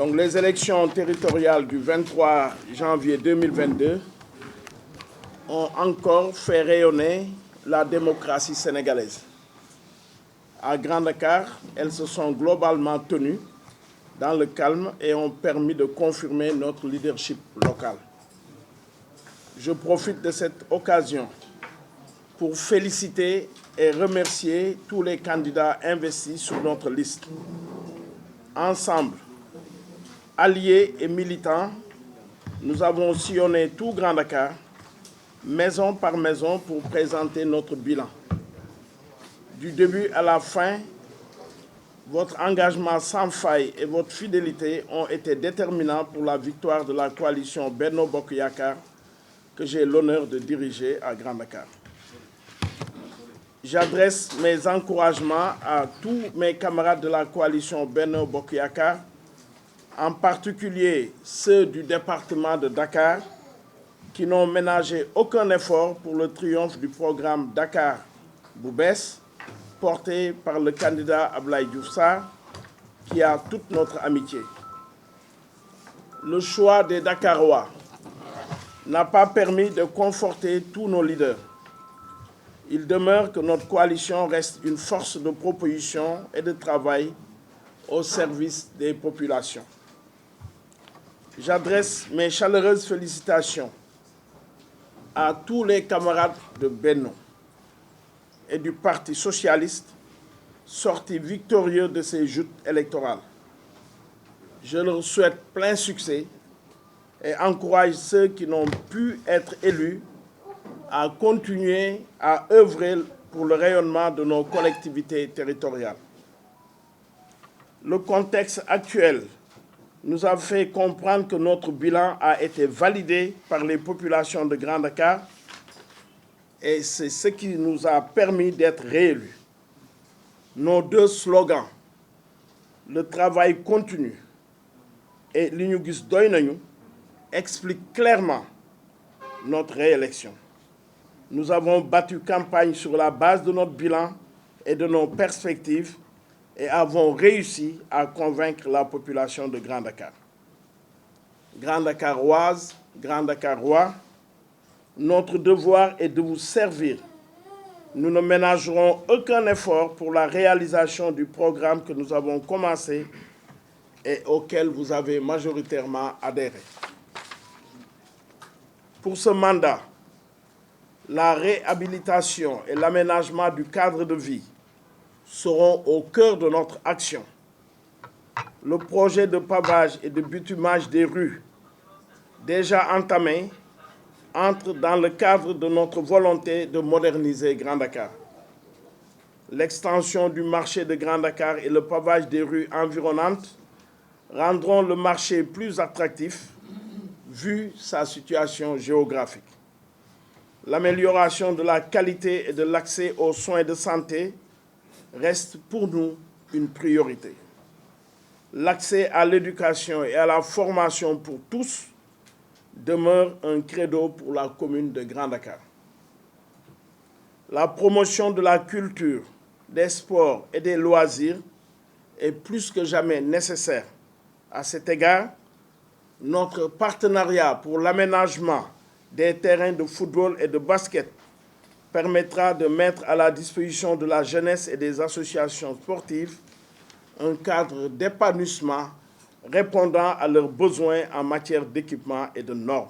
Donc, les élections territoriales du 23 janvier 2022 ont encore fait rayonner la démocratie sénégalaise. À Grand Dakar, elles se sont globalement tenues dans le calme et ont permis de confirmer notre leadership local. Je profite de cette occasion pour féliciter et remercier tous les candidats investis sur notre liste. Ensemble, alliés et militants, nous avons sillonné tout Grand Dakar, maison par maison, pour présenter notre bilan. Du début à la fin, votre engagement sans faille et votre fidélité ont été déterminants pour la victoire de la coalition Benno Bokk Yakaar que j'ai l'honneur de diriger à Grand Dakar. J'adresse mes encouragements à tous mes camarades de la coalition Benno Bokk Yakaar, en particulier ceux du département de Dakar, qui n'ont ménagé aucun effort pour le triomphe du programme Dakar bu bees, porté par le candidat Abdoulaye Diouf Sarr, qui a toute notre amitié. Le choix des Dakarois n'a pas permis de conforter tous nos leaders. Il demeure que notre coalition reste une force de proposition et de travail au service des populations. J'adresse mes chaleureuses félicitations à tous les camarades de Benno et du Parti socialiste sortis victorieux de ces joutes électorales. Je leur souhaite plein succès et encourage ceux qui n'ont pu être élus à continuer à œuvrer pour le rayonnement de nos collectivités territoriales. Le contexte actuel nous a fait comprendre que notre bilan a été validé par les populations de Grand Dakar et c'est ce qui nous a permis d'être réélus. Nos deux slogans, le travail continu et li ñu gis doy nañu, expliquent clairement notre réélection. Nous avons battu campagne sur la base de notre bilan et de nos perspectives et avons réussi à convaincre la population de Grand Dakar. Grand Dakaroises, Grand Dakarois, notre devoir est de vous servir. Nous ne ménagerons aucun effort pour la réalisation du programme que nous avons commencé et auquel vous avez majoritairement adhéré. Pour ce mandat, la réhabilitation et l'aménagement du cadre de vie seront au cœur de notre action. Le projet de pavage et de bitumage des rues, déjà entamé, entre dans le cadre de notre volonté de moderniser Grand Dakar. L'extension du marché de Grand Dakar et le pavage des rues environnantes rendront le marché plus attractif vu sa situation géographique. L'amélioration de la qualité et de l'accès aux soins de santé reste pour nous une priorité. L'accès à l'éducation et à la formation pour tous demeure un credo pour la commune de Grand Dakar. La promotion de la culture, des sports et des loisirs est plus que jamais nécessaire. À cet égard, notre partenariat pour l'aménagement des terrains de football et de basket permettra de mettre à la disposition de la jeunesse et des associations sportives un cadre d'épanouissement répondant à leurs besoins en matière d'équipement et de normes.